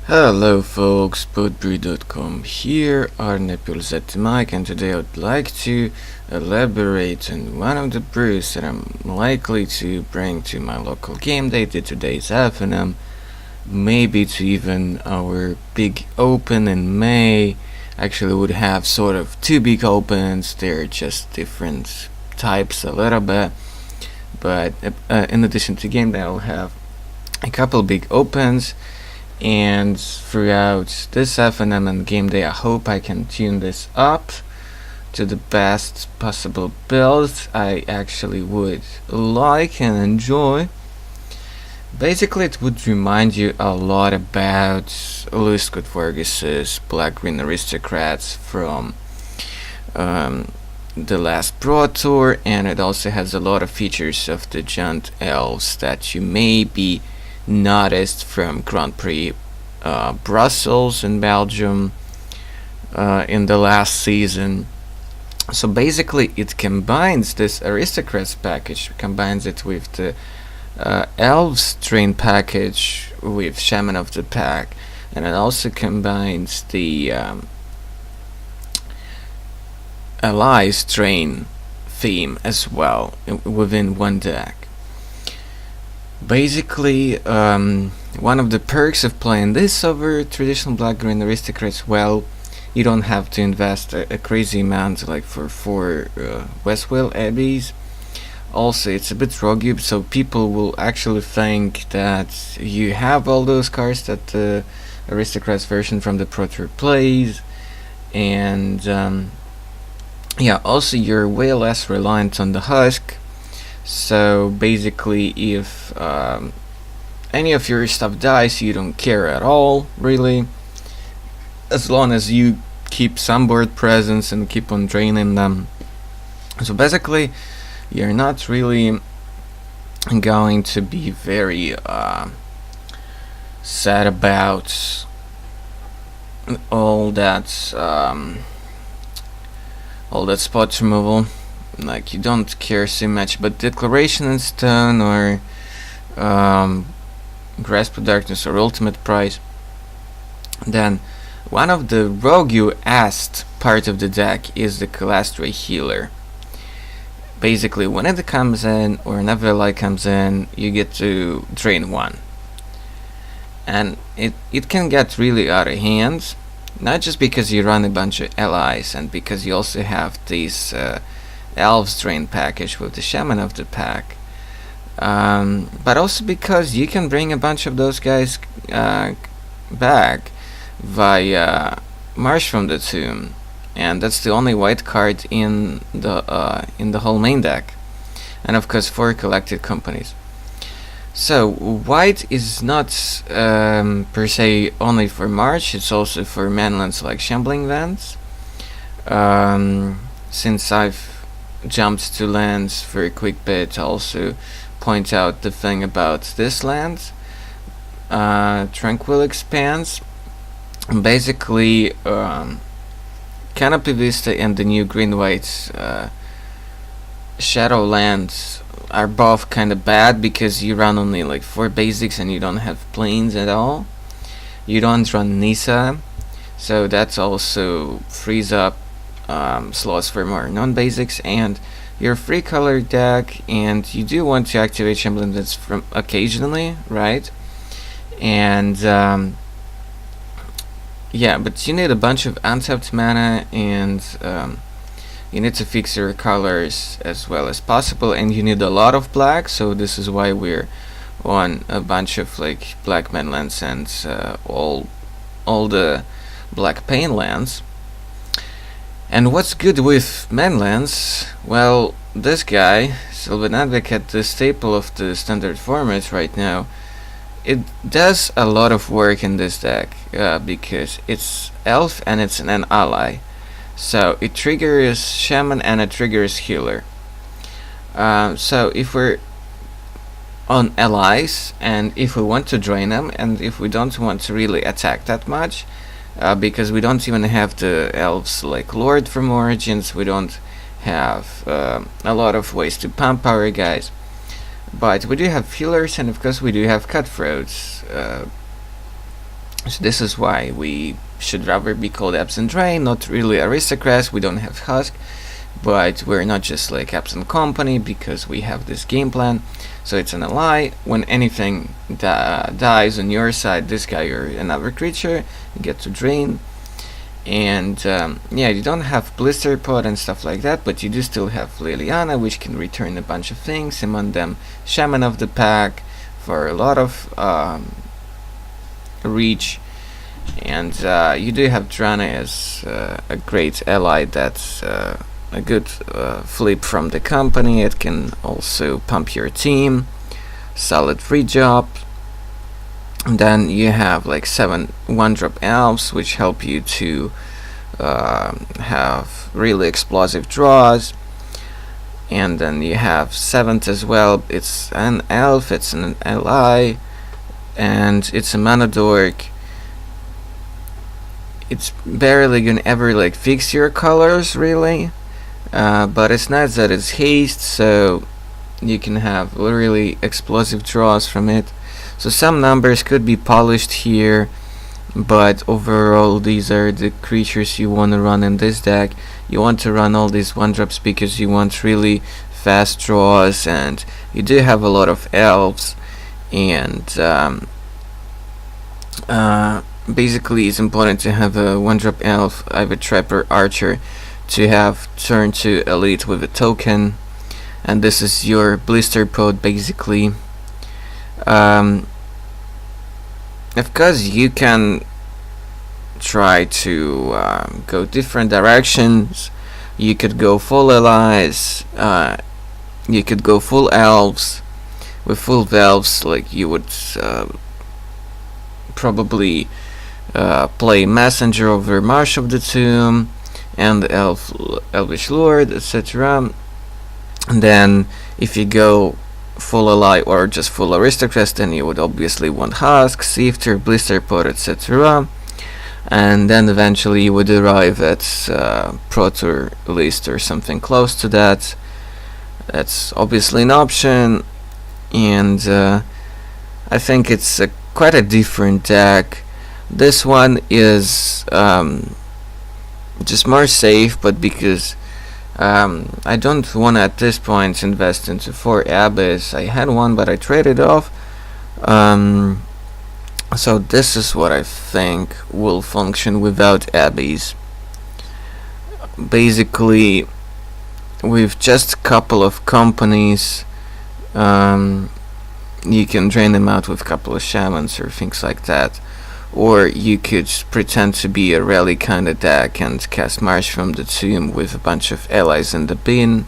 Hello folks, boatbrew.com here, Arnepils at the mic, and today I would like to elaborate on one of the brews that I'm likely to bring to my local game day, to today's FNM, maybe to even our big open in May. Actually would have sort of two big opens, they're just different types a little bit, but in addition to game day I'll have a couple big opens. And throughout this FNM and game day, I hope I can tune this up to the best possible build I actually would like and enjoy. Basically, it would remind you a lot about Lewis Scott Fergus's Black-Green Aristocrats from the last Pro Tour, and it also has a lot of features of the Giant Elves that you may be noticed from Grand Prix Brussels in Belgium in the last season. So basically it combines this Aristocrats package, combines it with the Elves Drain package with Shaman of the Pack, and it also combines the Ally Drain theme as well within one deck. Basically, one of the perks of playing this over traditional Black-Green Aristocrats, well, you don't have to invest a crazy amount like for 4 Westwell Abbeys. Also, it's a bit rogue, so people will actually think that you have all those cards that the Aristocrats version from the Pro Tour plays, and yeah, also you're way less reliant on the husk. So basically, if any of your stuff dies, you don't care at all, really, as long as you keep some board presence and keep on draining them. So basically, you're not really going to be very sad about all that spot removal. Like, you don't care so much, but Declaration in Stone or Grasp of Darkness or Ultimate Prize, then one of the rogue you asked part of the deck is the Calastre Healer. Basically, when it comes in or an ally comes in, you get to drain 1, and it can get really out of hand, not just because you run a bunch of allies and because you also have these Elves Drain package with the Shaman of the Pack, but also because you can bring a bunch of those guys back via March from the Tomb, and that's the only white card in the whole main deck, and of course 4 collected companies. So white is not per se only for March, it's also for manlands like Shambling Lands. Since I've jumped to lands for a quick bit, I'll also point out the thing about this land, Tranquil Expanse. Basically, Canopy Vista and the new green-white Shadowlands are both kind of bad because you run only like 4 basics and you don't have planes at all. You don't run Nissa, so that also frees up slots for more non-basics, and your free color deck, and you do want to activate Shambling from occasionally, right? And yeah, but you need a bunch of untapped mana, and you need to fix your colors as well as possible, and you need a lot of black, so this is why we're on a bunch of like black manlands and all the black pain lands. And what's good with manlands? Well, this guy, Sylvan Advocate, the staple of the standard format right now, it does a lot of work in this deck because it's elf and it's an ally. So it triggers Shaman and it triggers Healer. So if we're on allies and if we want to drain them and if we don't want to really attack that much, because we don't even have the elves like Lord from Origins, we don't have a lot of ways to pump our guys, but we do have healers, and of course we do have cutthroats. So this is why we should rather be called Elves and Drain, not really aristocrats. We don't have husk, but we're not just like Abzan company because we have this game plan. So it's an ally. When anything dies on your side, this guy or another creature, you get to drain. And yeah, you don't have blister pod and stuff like that, but you do still have Liliana, which can return a bunch of things. Among them, Shaman of the Pack for a lot of reach. And you do have Drana as a great ally that's a good flip from the company. It can also pump your team. Solid free job. And then you have like 7 1-drop elves, which help you to have really explosive draws. And then you have 7th as well. It's an elf, it's an ally, and it's a mana dork. It's barely gonna ever like fix your colors really, but it's nice that it's haste, so you can have really explosive draws from it. So some numbers could be polished here, but overall these are the creatures you want to run in this deck. You want to run all these 1-drops because you want really fast draws, and you do have a lot of elves, and basically it's important to have a 1-drop elf, either trap or archer, to have turn 2 elite with a token, and this is your blister pod basically. Of course you can try to go different directions. You could go full allies, you could go full elves. With full elves, like you would probably play messenger over Marsh of the Tomb and Elvish Lord, etc. And then if you go full ally or just full aristocrat, then you would obviously want husk, sifter, blister pod, etc. And then eventually you would arrive at Protor list or something close to that. That's obviously an option, and I think it's quite a different deck. This one is just more safe, but because I don't want to at this point invest into 4 Abyss. I had one, but I traded off. So this is what I think will function without Abyss. Basically, with just a couple of companies, you can drain them out with a couple of shamans or things like that. Or you could pretend to be a rally kind of deck and cast March from the Tomb with a bunch of allies in the bin.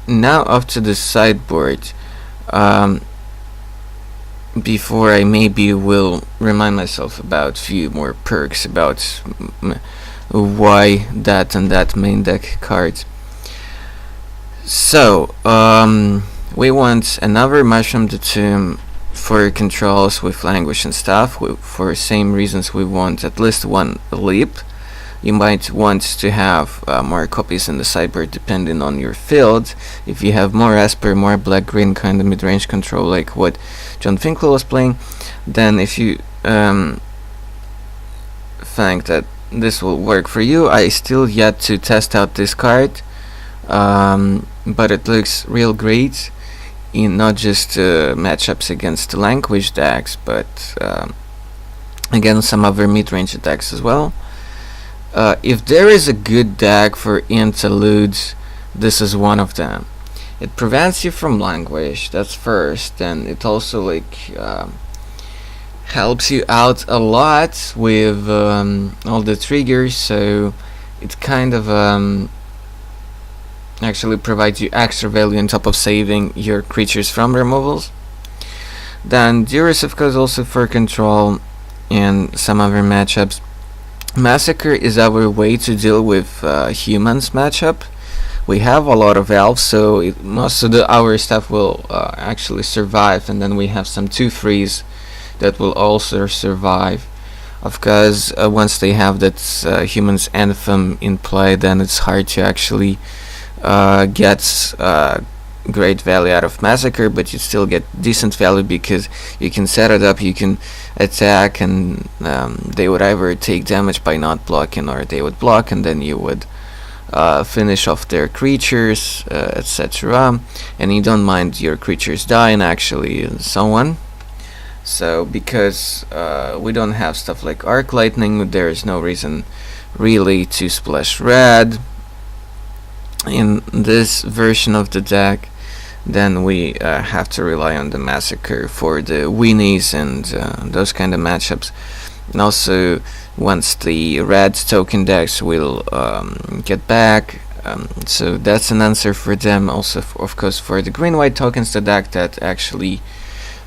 Now up to the sideboard. Before I maybe will remind myself about a few more perks about why that and that main deck card. So we want another March from the Tomb for controls with language and stuff. For the same reasons we want at least 1 leap. You might want to have more copies in the sideboard depending on your field. If you have more Esper, more black-green kind of mid-range control like what John Finkel was playing, then if you think that this will work for you, I still yet to test out this card, but it looks real great in not just matchups against language decks, but against some other mid-range decks as well. If there is a good deck for interludes, this is one of them. It prevents you from languish, that's first, and it also like helps you out a lot with all the triggers, so it kind of actually provides you extra value on top of saving your creatures from removals. Then Duress of course also for control and some other matchups. Massacre is our way to deal with humans matchup. We have a lot of elves, so most of our stuff will actually survive, and then we have some 2/3s that will also survive. Of course, once they have that humans anthem in play, then it's hard to actually get great value out of Massacre, but you still get decent value because you can set it up, you can attack, and they would either take damage by not blocking, or they would block, and then you would finish off their creatures, etc. And you don't mind your creatures dying, actually, and so on. So because we don't have stuff like Arc Lightning, there is no reason really to splash red in this version of the deck. Then we have to rely on the Massacre for the weenies and those kind of matchups. And also, once the red token decks will get back, so that's an answer for them. Also, of course, for the green-white tokens, the deck that actually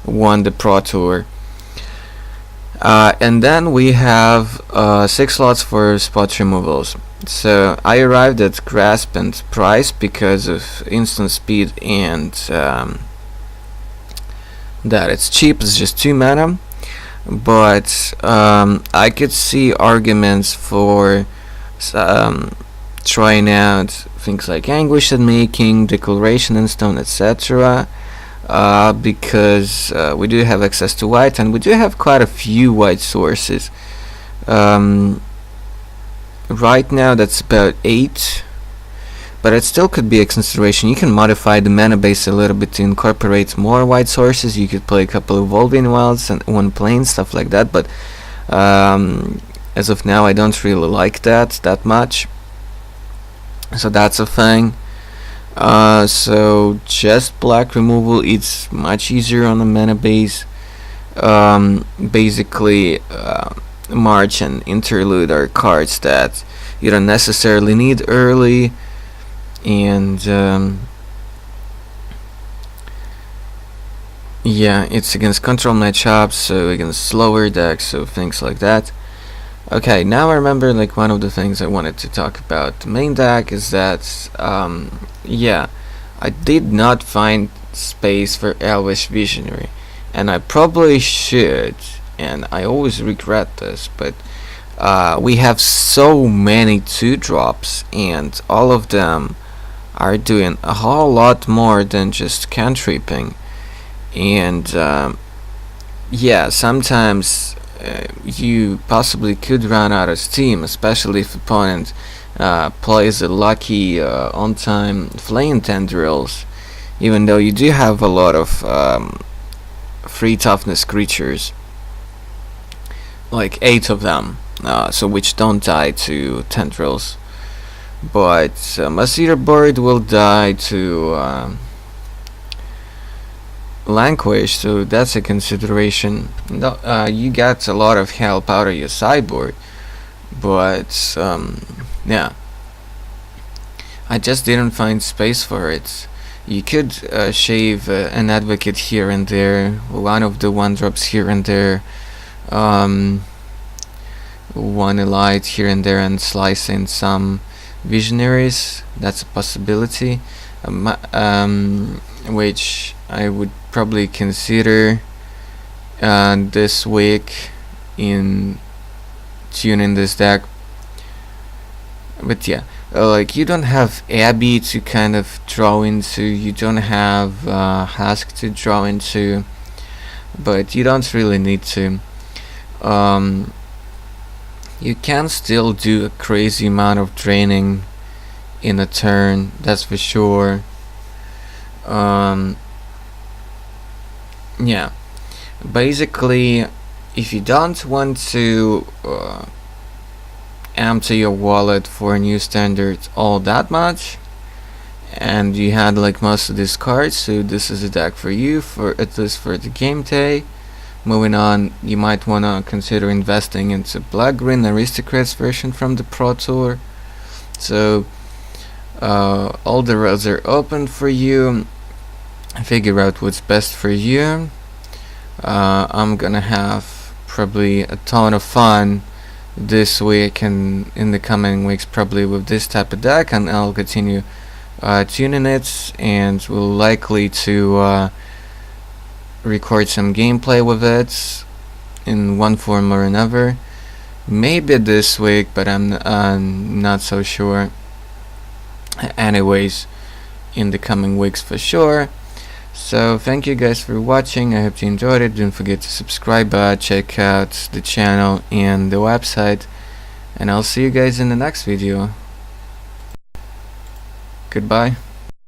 won the Pro Tour. And then we have 6 slots for spot removals. So I arrived at Grasp and Price because of instant speed and that it's cheap, it's just 2 mana. But I could see arguments for trying out things like Anguish and Making, Declaration and Stone, etc. Because we do have access to white, and we do have quite a few white sources. Right now that's about 8, but it still could be a consideration. You can modify the mana base a little bit to incorporate more white sources. You could play a couple of Evolving Wilds and one plane, stuff like that, but as of now I don't really like that much. So that's a thing. So just black removal, it's much easier on the mana base. Basically, March and Interlude are cards that you don't necessarily need early, and yeah, it's against control matchups, so against slower decks, so things like that. Okay, now I remember like one of the things I wanted to talk about the main deck is that yeah, I did not find space for Elvish Visionary, and I probably should, and I always regret this, but we have so many 2-drops, and all of them are doing a whole lot more than just cantripping. And yeah, sometimes you possibly could run out of steam, especially if opponent plays a lucky on-time Flame Tendrils, even though you do have a lot of free toughness creatures, like 8 of them, so which don't die to Tendrils, but Massacre Board will die to Lanquish, so that's a consideration. You get a lot of help out of your sideboard, but yeah, I just didn't find space for it. You could shave an Advocate here and there, one of the 1-drops here and there, one Elite here and there, and slice in some Visionaries. That's a possibility, which I would probably consider this week in tuning this deck. But yeah, like you don't have Abbey to kind of draw into, you don't have Husk to draw into, but you don't really need to. You can still do a crazy amount of draining in a turn, that's for sure. Yeah, basically, if you don't want to empty your wallet for new standards all that much, and you had like most of these cards, so this is a deck for you, for at least for the game day. Moving on, you might want to consider investing into Black-Green Aristocrats version from the Pro Tour. So all the roads are open for you. Figure out what's best for you. I'm gonna have probably a ton of fun this week and in the coming weeks, probably with this type of deck, and I'll continue tuning it, and we'll likely to record some gameplay with it in one form or another. Maybe this week, but I'm not so sure. Anyways, in the coming weeks for sure. So thank you guys for watching. I hope you enjoyed it. Don't forget to subscribe, check out the channel and the website, and I'll see you guys in the next video. Goodbye.